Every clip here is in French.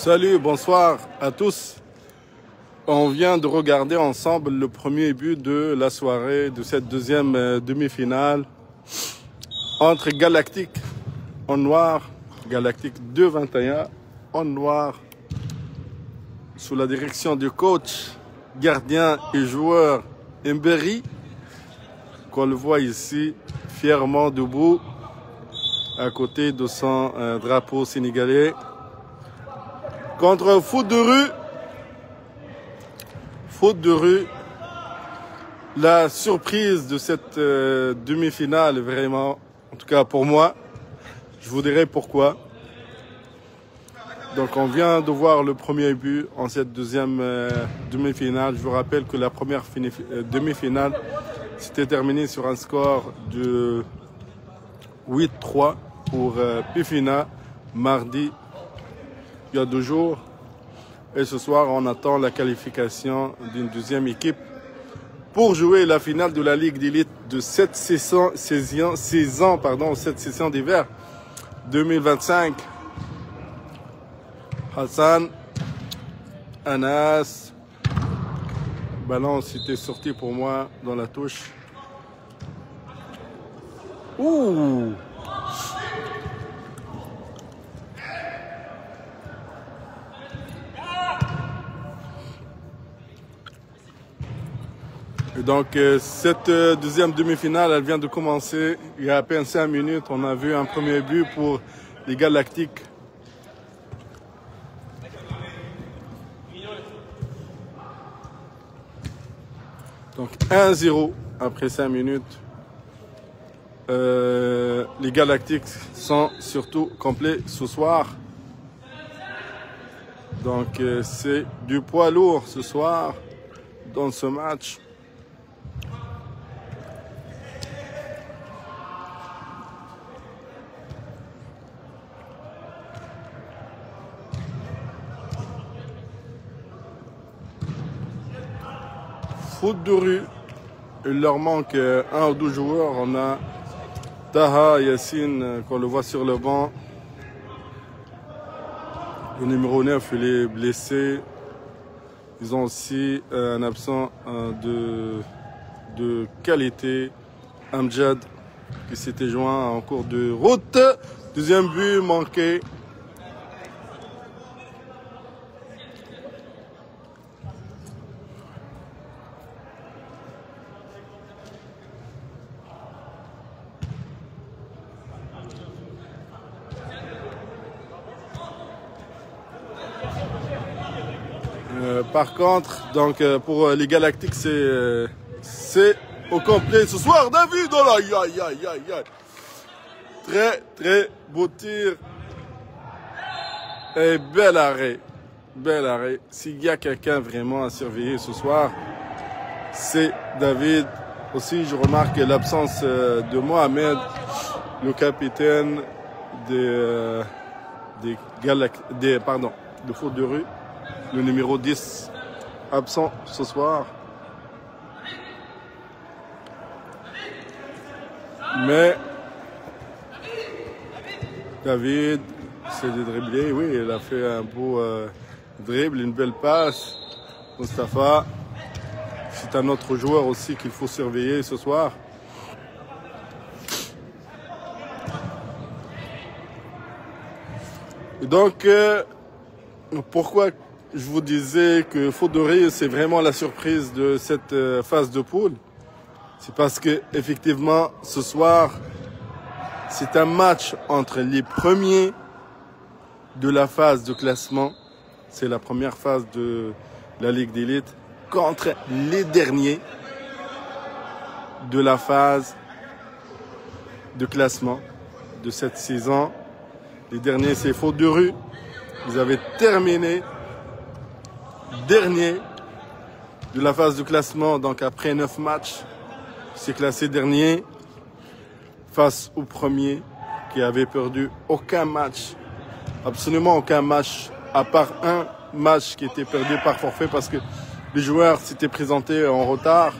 Salut, bonsoir à tous. On vient de regarder ensemble le premier but de la soirée de cette deuxième demi-finale entre Galactic en noir, Galactic 2-21 en noir, sous la direction du coach, gardien et joueur Mberi, qu'on le voit ici fièrement debout à côté de son drapeau sénégalais. Contre Foot de rue. Foot de rue. La surprise de cette demi-finale, vraiment, en tout cas pour moi, je vous dirai pourquoi. Donc on vient de voir le premier but en cette deuxième demi-finale. Je vous rappelle que la première demi-finale s'était terminée sur un score de 8-3 pour Pifina mardi, il y a 2 jours. Et ce soir, on attend la qualification d'une deuxième équipe pour jouer la finale de la Ligue d'élite de cette saison d'hiver 2025. Hassan, Anas, ballon c'était sorti pour moi dans la touche. Ouh! Et donc cette deuxième demi-finale, elle vient de commencer. Il y a à peine 5 minutes, on a vu un premier but pour les Galactiques. Donc 1-0 après 5 minutes. Les Galactiques sont surtout complets ce soir. Donc c'est du poids lourd ce soir dans ce match. Foot de rue, il leur manque 1 ou 2 joueurs. On a Taha Yassine, qu'on le voit sur le banc. Le numéro 9, il est blessé. Ils ont aussi un absent de qualité, Amjad, qui s'était joint en cours de route. Deuxième but manqué. Par contre, donc pour les Galactiques, c'est au complet ce soir. David, oh là, aïe, aïe, aïe, aïe. Très, très beau tir. Et bel arrêt. Bel arrêt. S'il y a quelqu'un vraiment à surveiller ce soir, c'est David. Aussi, je remarque l'absence de Mohamed, le capitaine de Foot de rue. Le numéro 10, absent ce soir. Mais David s'est dribblé. Oui, il a fait un beau dribble, une belle passe. Mustapha, c'est un autre joueur aussi qu'il faut surveiller ce soir. Et donc, pourquoi je vous disais que Foot de rue, c'est vraiment la surprise de cette phase de poule? C'est parce que effectivement, ce soir, c'est un match entre les premiers de la phase de classement. C'est la première phase de la Ligue d'élite contre les derniers de la phase de classement de cette saison. Les derniers, c'est Foot de rue. Ils avaient terminé dernier de la phase de classement, donc après 9 matchs, c'est classé dernier face au premier qui avait perdu aucun match, absolument aucun match, à part un match qui était perdu par forfait parce que les joueurs s'étaient présentés en retard.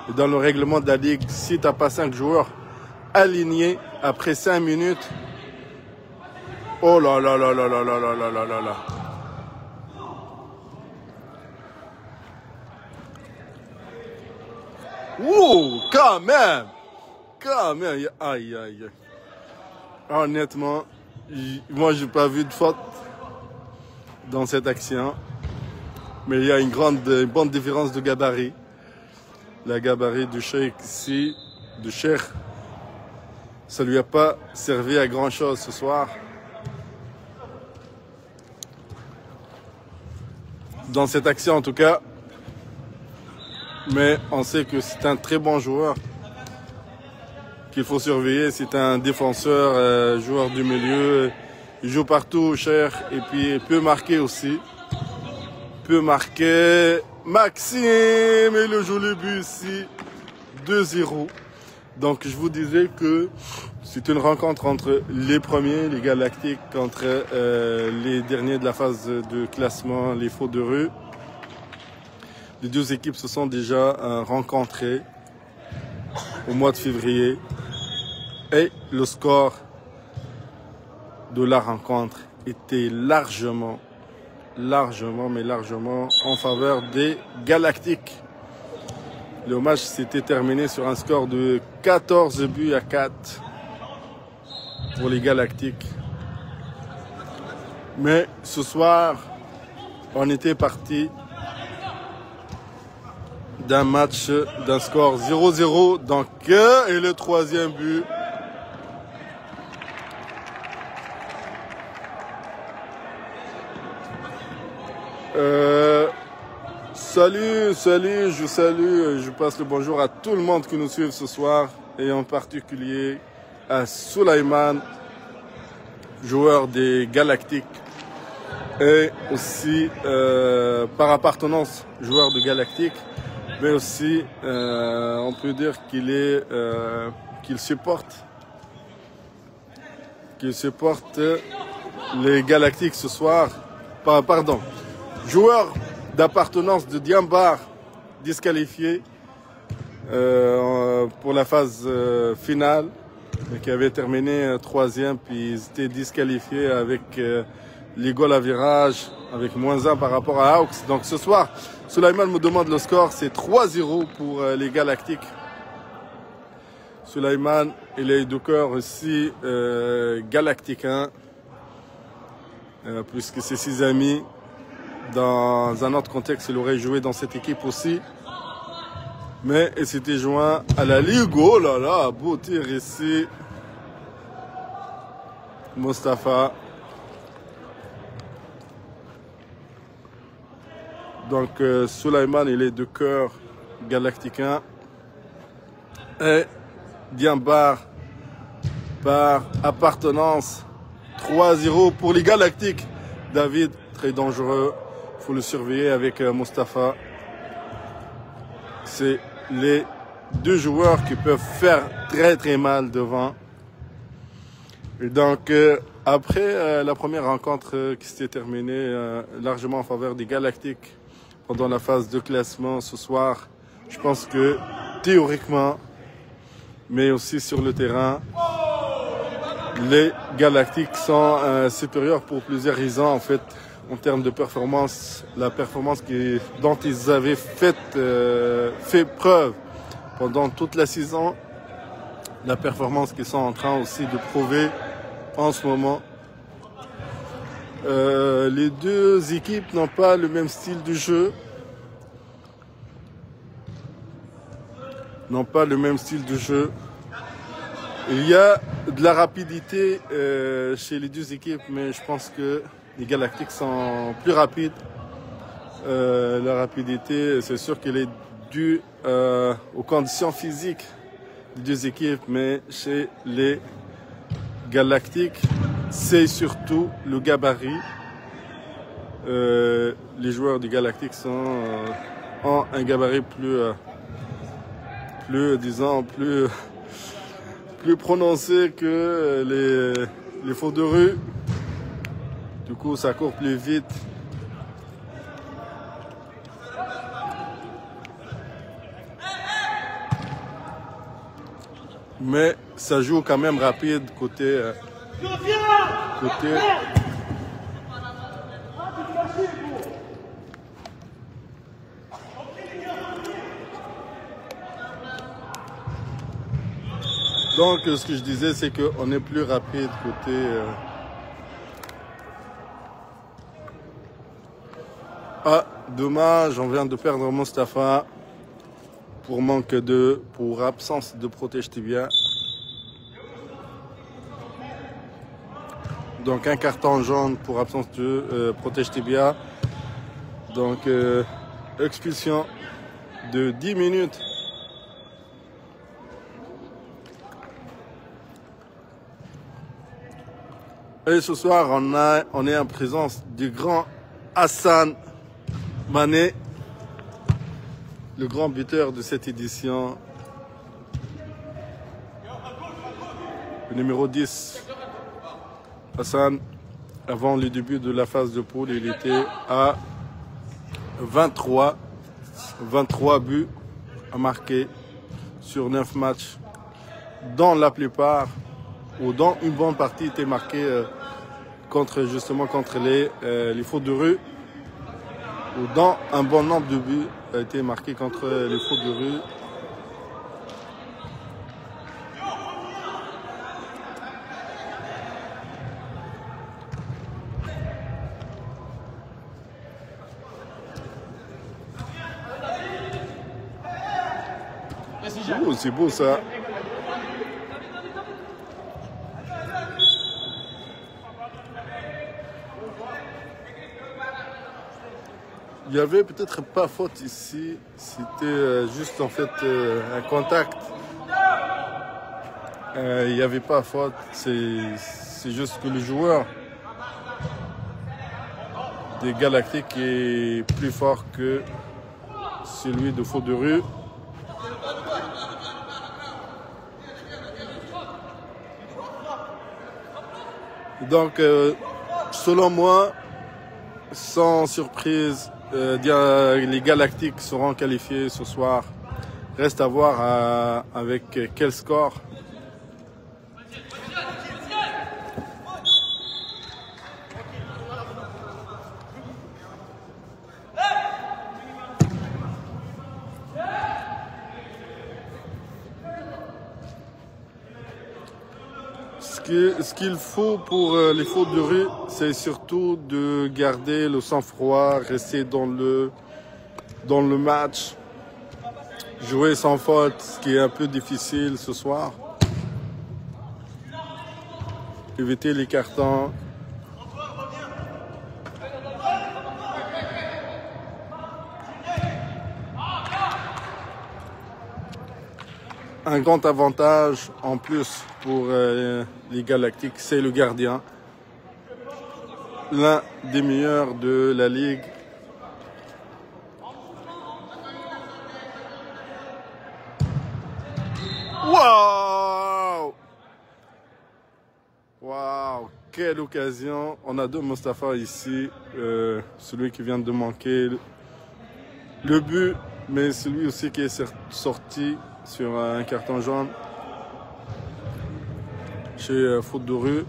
Et dans le règlement de la Ligue, si tu n'as pas 5 joueurs alignés après 5 minutes, oh là là là là là là là là là là. Ouh, quand même. Quand même. Aïe, aïe, aïe. Honnêtement, moi, j'ai pas vu de faute dans cette action. Mais il y a une bonne différence de gabarit. La gabarit du Cheikh ici, du Cheikh, ça lui a pas servi à grand chose ce soir. Dans cette action en tout cas. Mais on sait que c'est un très bon joueur qu'il faut surveiller. C'est un défenseur, joueur du milieu. Il joue partout, Cheikh, et puis il peut marquer aussi. Peut marquer Maxime et le joli but ici 2-0. Donc je vous disais que c'est une rencontre entre les premiers, les Galactiques, contre les derniers de la phase de classement, les Faux de rue. Les deux équipes se sont déjà rencontrées au mois de février et le score de la rencontre était largement en faveur des Galactiques. Le match s'était terminé sur un score de 14 buts à 4 pour les Galactiques. Mais ce soir, on était parti d'un match, d'un score 0-0. Donc, et le troisième but. Salut, je passe le bonjour à tout le monde qui nous suit ce soir et en particulier à Souleymane, joueur des Galactiques et aussi par appartenance joueur de Galactiques, mais aussi on peut dire qu'il supporte les Galactiques ce soir. Pardon, joueur d'appartenance de Diambar disqualifié pour la phase finale, qui avait terminé troisième, puis ils étaient disqualifiés avec les goals à virage, avec -1 par rapport à Hawks. Donc ce soir, Souleymane me demande le score, c'est 3-0 pour les Galactiques. Souleymane, il est de cœur aussi galactiquin, puisque c'est ses amis. Dans un autre contexte, il aurait joué dans cette équipe aussi. Mais il s'était joint à la Ligue. Oh là là, beau tir ici. Mostafa. Donc Souleymane, il est de cœur galactiquin. Et Diambar par appartenance. 3-0 pour les Galactiques. David, très dangereux. Il faut le surveiller avec Mostafa. C'est les deux joueurs qui peuvent faire très mal devant. Et donc, après la première rencontre qui s'était terminée largement en faveur des Galactiques pendant la phase de classement ce soir, je pense que théoriquement, mais aussi sur le terrain, les Galactiques sont supérieurs pour plusieurs raisons en fait. En termes de performance, la performance dont ils avaient fait preuve pendant toute la saison, la performance qu'ils sont en train aussi de prouver en ce moment. Les deux équipes n'ont pas le même style de jeu. Il y a de la rapidité chez les deux équipes, mais je pense que les Galactiques sont plus rapides. La rapidité, c'est sûr qu'elle est due aux conditions physiques des deux équipes, mais chez les Galactiques, c'est surtout le gabarit. Les joueurs des Galactiques ont un gabarit plus prononcé que les Faux de rue. Du coup, ça court plus vite. Mais ça joue quand même rapide côté. Donc, ce que je disais, c'est qu'on est plus rapide côté... Ah, dommage, on vient de perdre Mostafa pour absence de protège tibia. Donc, un carton jaune pour absence de protège tibia. Donc, expulsion de 10 minutes. Et ce soir, on est en présence du grand Hassan Mané, le grand buteur de cette édition. Le numéro 10. Hassan, avant le début de la phase de poule, il était à 23 buts à marquer sur 9 matchs, dont la plupart, ou dont une bonne partie était marquée contre les fautes de rue, ou dont un bon nombre de buts a été marqué contre les fautes de rue. Oh, c'est beau ça. Il y avait peut-être pas faute ici, c'était juste en fait un contact. Il n'y avait pas faute, c'est juste que le joueur des Galactiques est plus fort que celui de faute de rue. Donc, selon moi, sans surprise, les Galactiques seront qualifiés ce soir. Reste à voir avec quel score. Ce qu'il faut pour les fautes de rue, c'est surtout de garder le sang-froid, rester dans le match, jouer sans faute, ce qui est un peu difficile ce soir. Éviter les cartons. Un grand avantage en plus pour les Galactiques, c'est le gardien. L'un des meilleurs de la ligue. Waouh! Waouh! Quelle occasion! On a deux Mostafa ici. Celui qui vient de manquer le but, mais celui aussi qui est sorti sur un carton jaune chez faute de rue.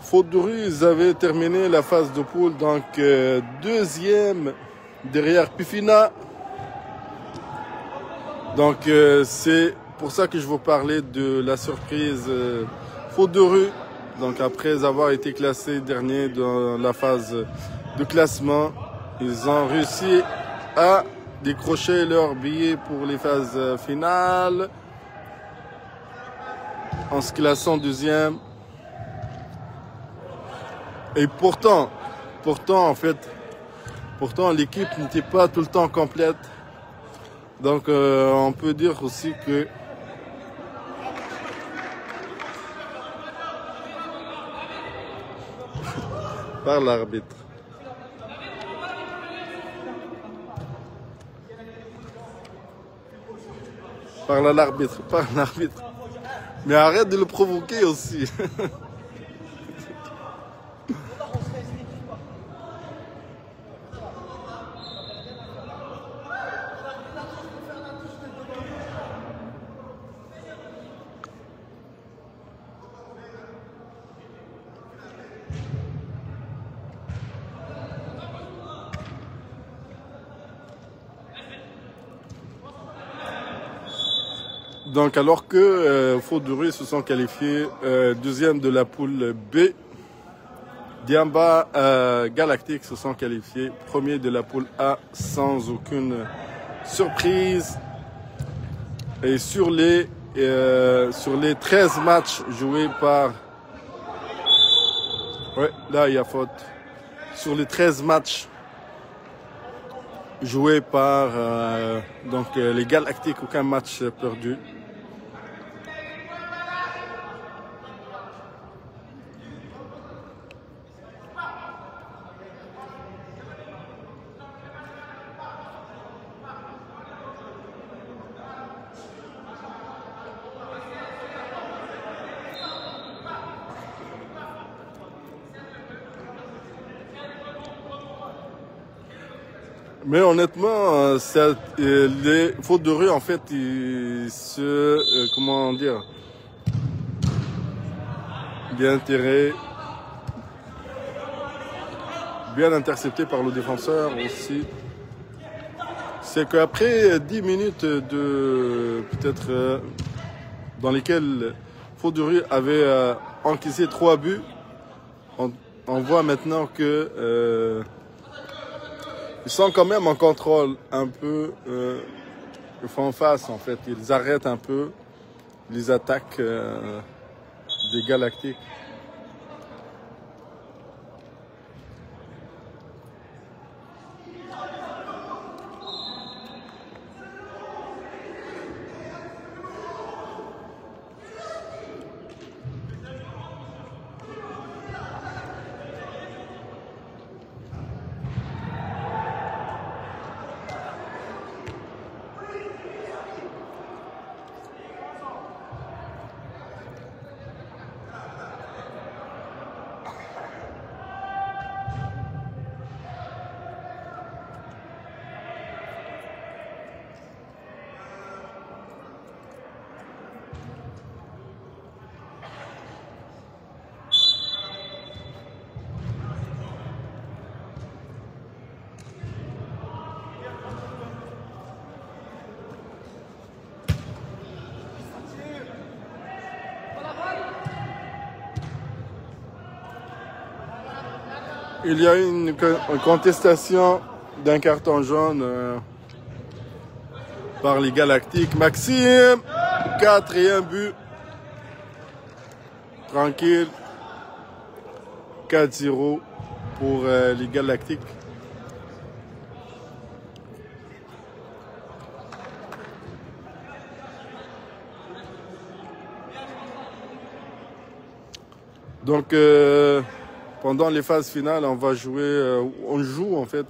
Faute de rue, ils avaient terminé la phase de poule, donc deuxième derrière Pifina. Donc c'est pour ça que je vous parlais de la surprise faute de rue. Donc après avoir été classés dernier dans la phase de classement, ils ont réussi à décrocher leur billet pour les phases finales en se classant deuxième. Et pourtant l'équipe n'était pas tout le temps complète. Donc on peut dire aussi que par l'arbitre. Par l'arbitre. Mais arrête de le provoquer aussi. Donc alors que Faudoré se sont qualifiés deuxième de la poule B, Diamba Galactique se sont qualifiés premier de la poule A sans aucune surprise. Et sur les 13 matchs joués par... Ouais, là il y a faute. Sur les 13 matchs joués par les Galactiques, aucun match perdu. Mais honnêtement, les Faudoré, en fait, ils se... comment dire, bien intercepté par le défenseur aussi. C'est qu'après 10 minutes de peut-être dans lesquelles Faudoré avait encaissé 3 buts, on voit maintenant que ils sont quand même en contrôle un peu. Ils font face en fait. Ils arrêtent un peu les attaques des Galactiques. Il y a une contestation d'un carton jaune par les Galactiques. Maxime, 4e but. Tranquille. 4-0 pour les Galactiques. Donc, pendant les phases finales, on va jouer, on joue en fait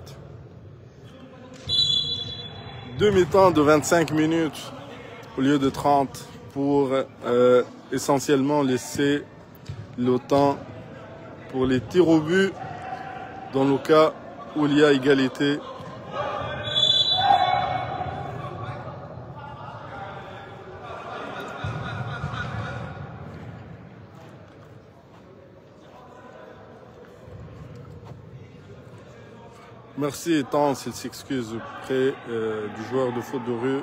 2 mi-temps de 25 minutes au lieu de 30 pour essentiellement laisser le temps pour les tirs au but dans le cas où il y a égalité. Merci Ethan, s'il s'excuse auprès du joueur de Faudoré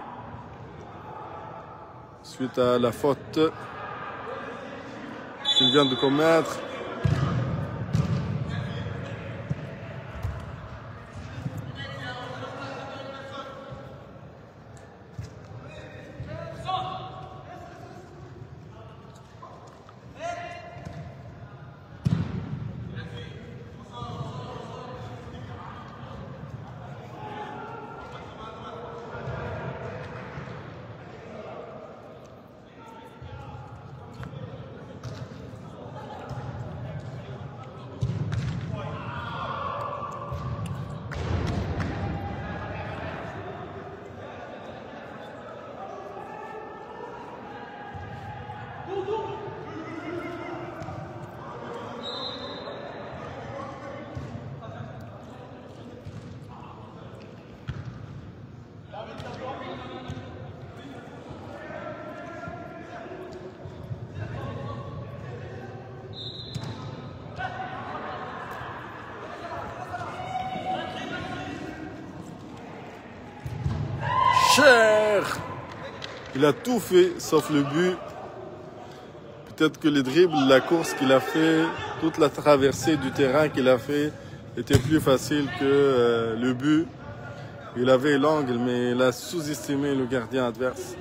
suite à la faute qu'il vient de commettre. Cher Il a tout fait sauf le but. Peut-être que les dribbles, la course qu'il a fait, toute la traversée du terrain qu'il a fait était plus facile que le but. Il avait l'angle, mais il a sous-estimé le gardien adverse.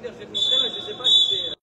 Je vais te montrer, mais je sais pas si c'est...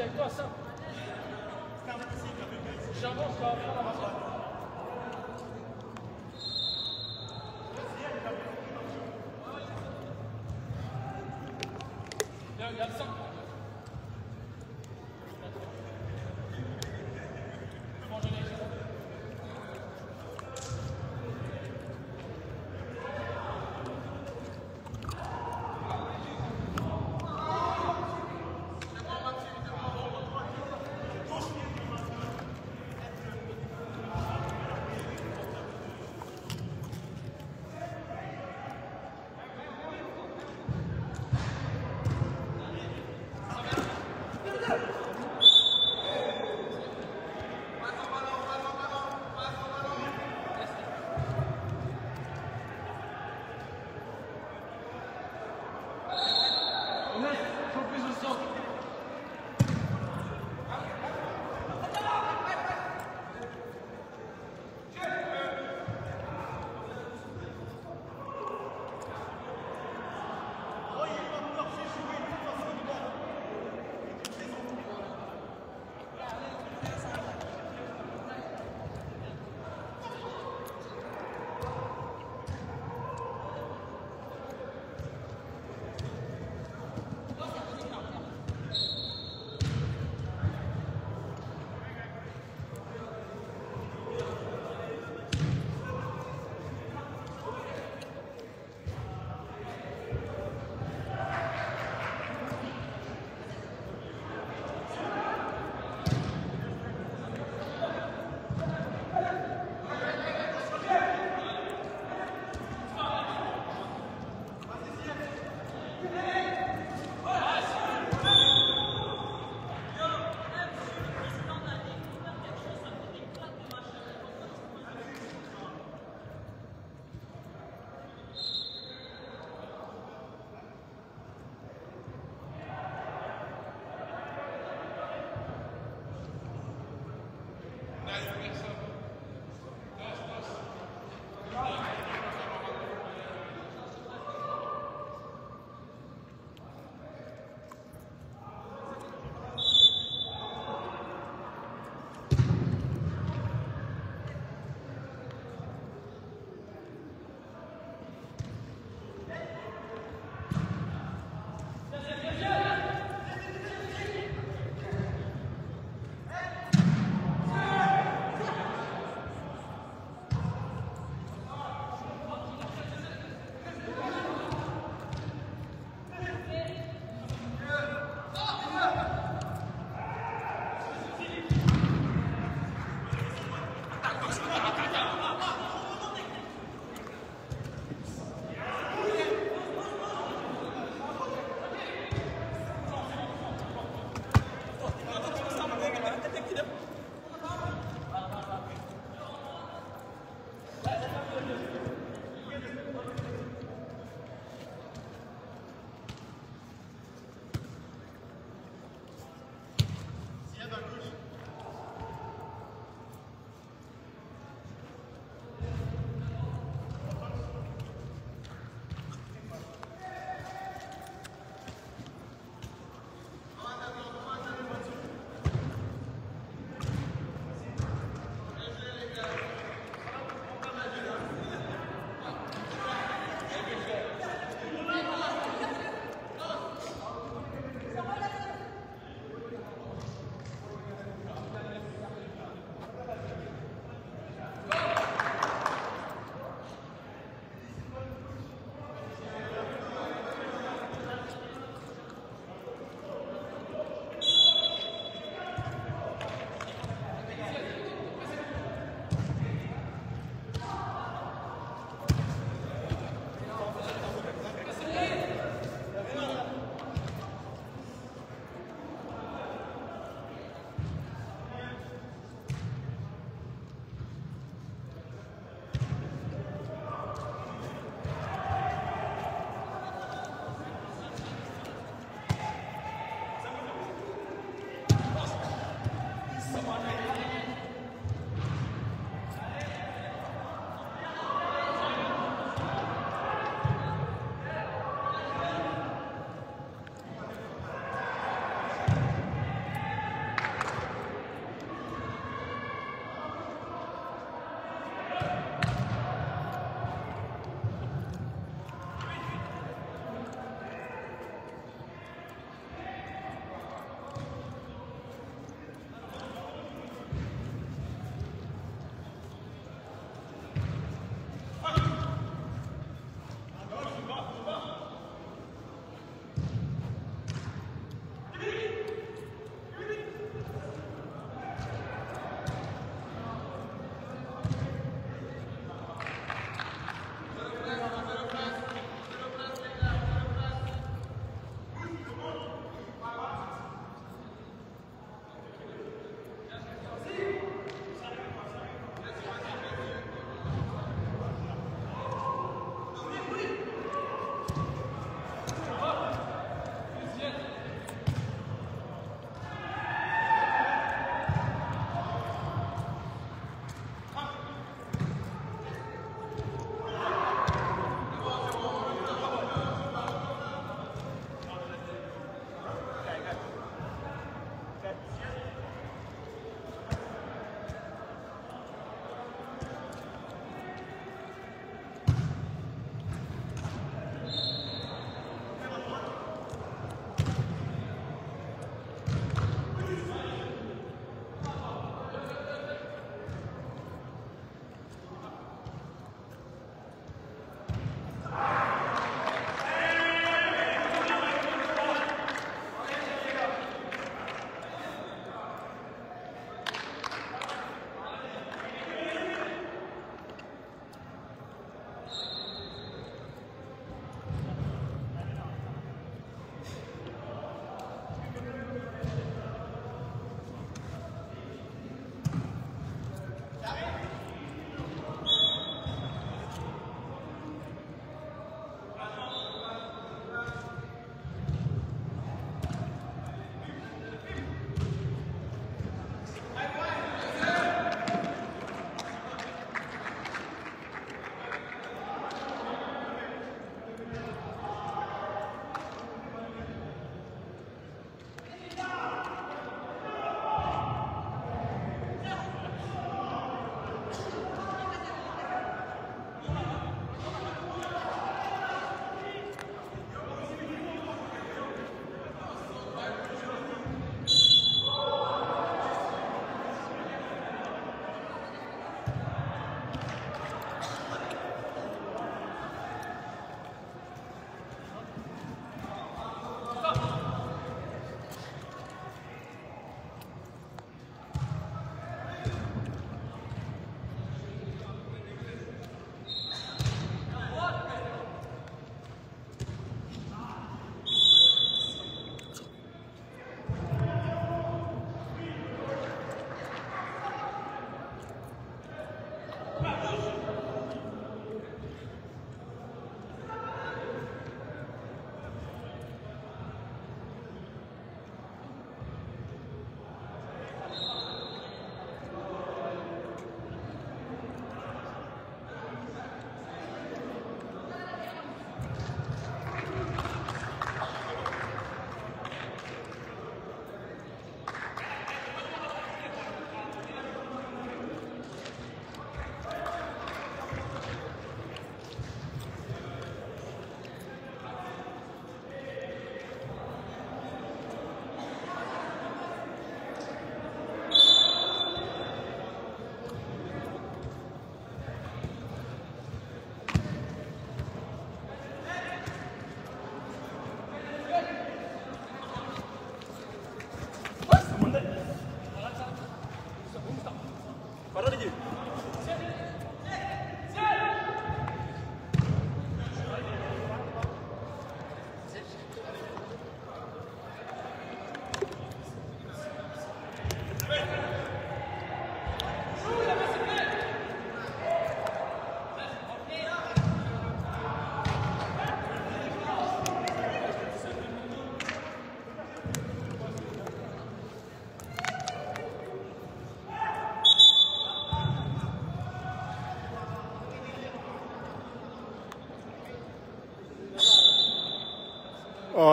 avec toi, ça. J'avance, je vais apprendre à m'asseoir. Regarde ça.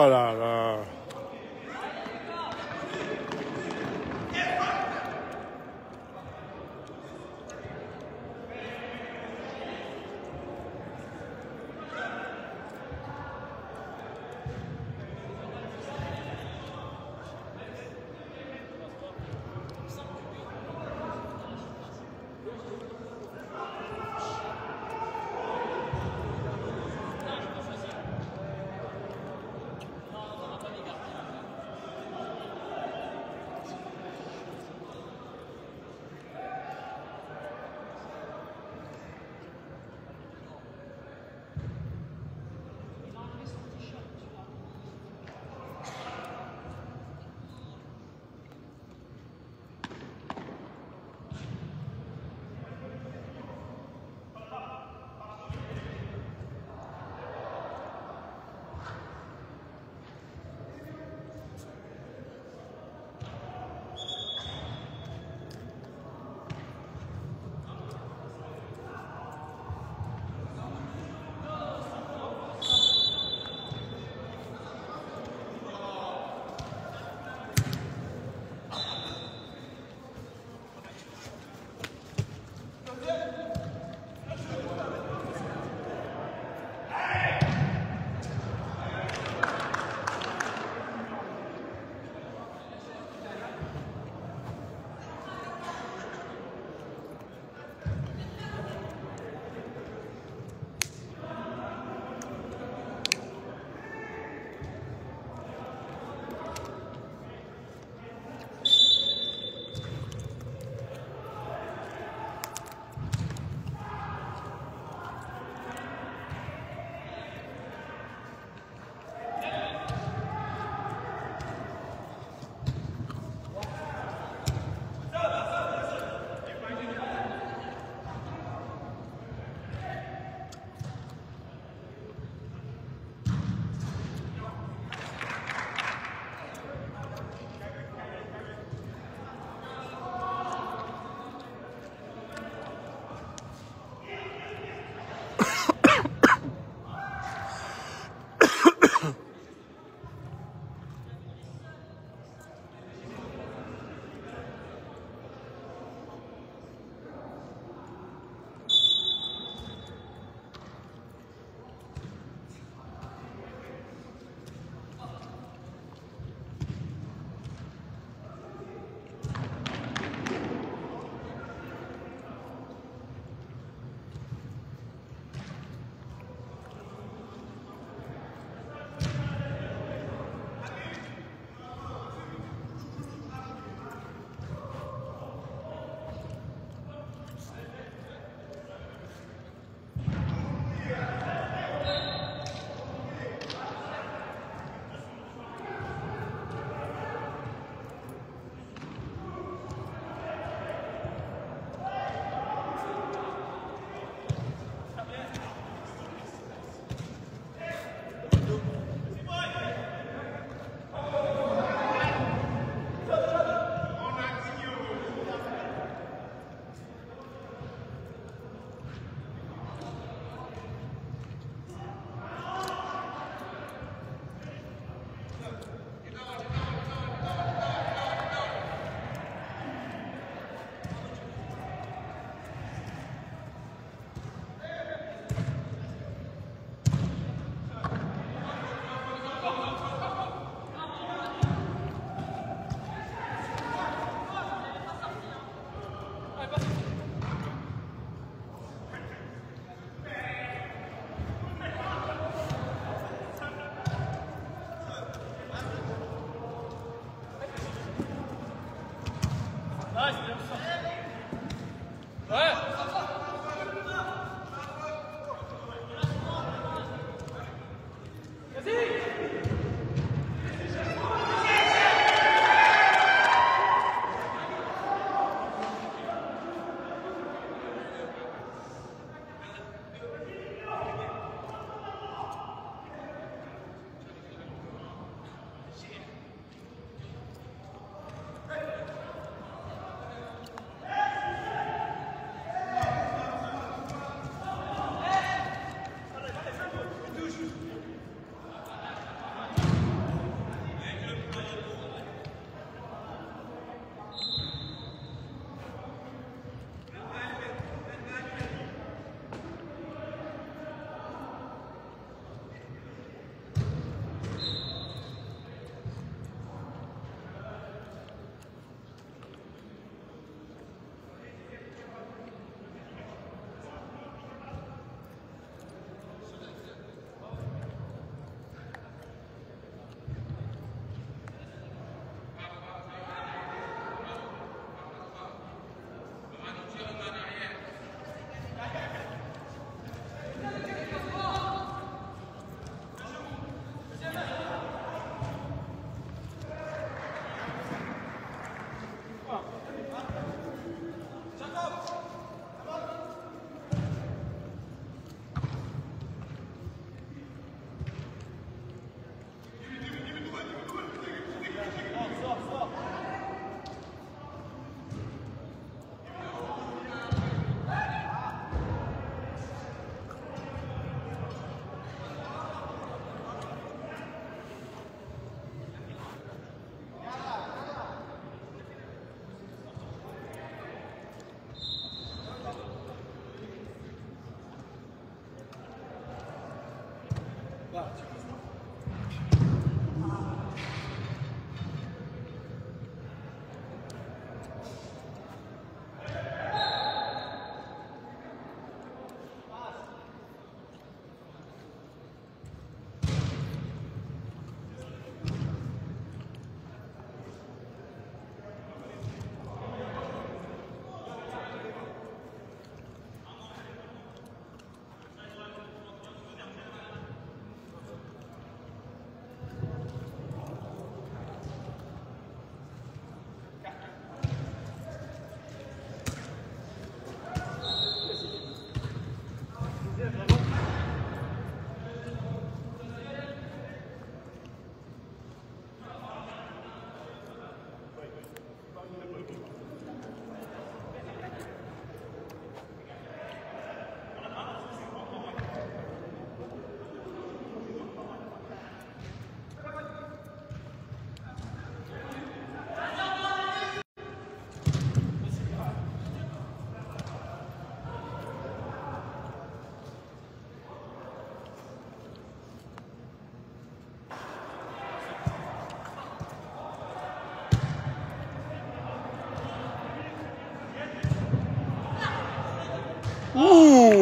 Oh là là.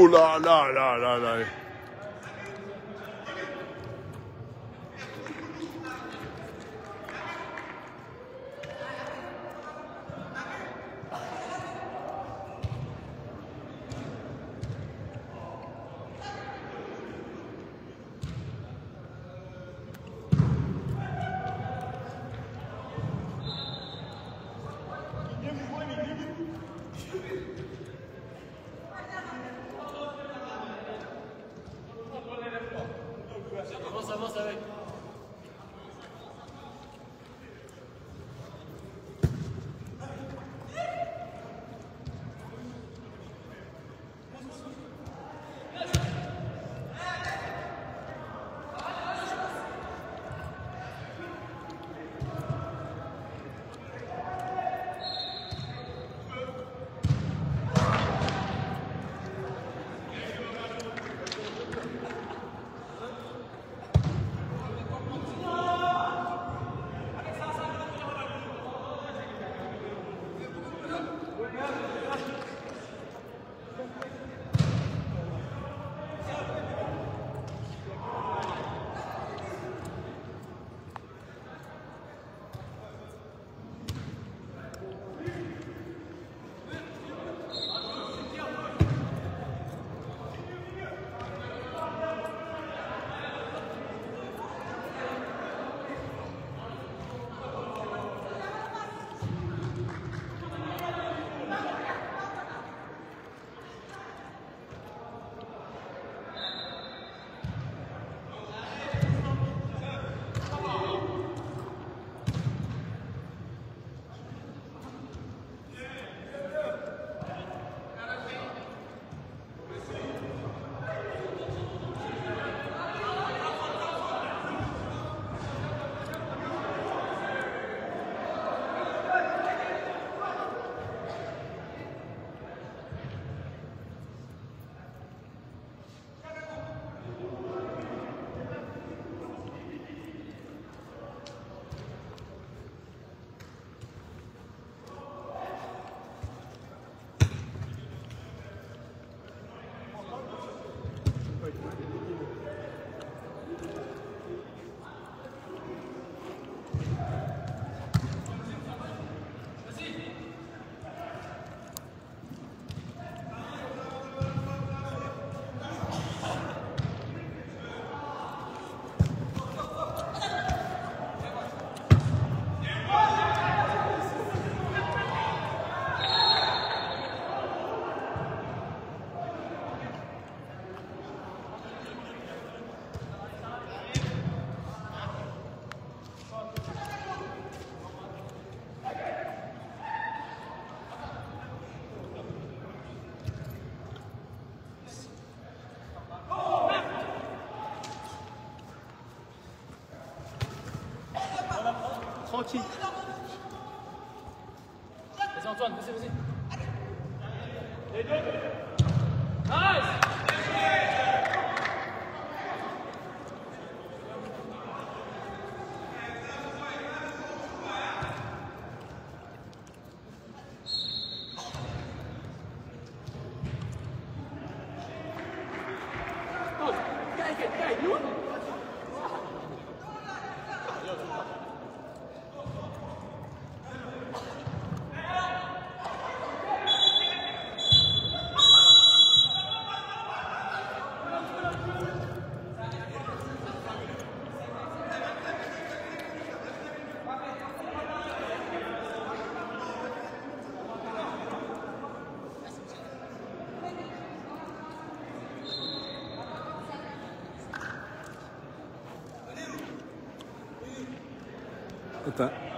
Oh là là là là là. Avance avec. Tranquille. Vas-y Antoine, vas-y. Attends.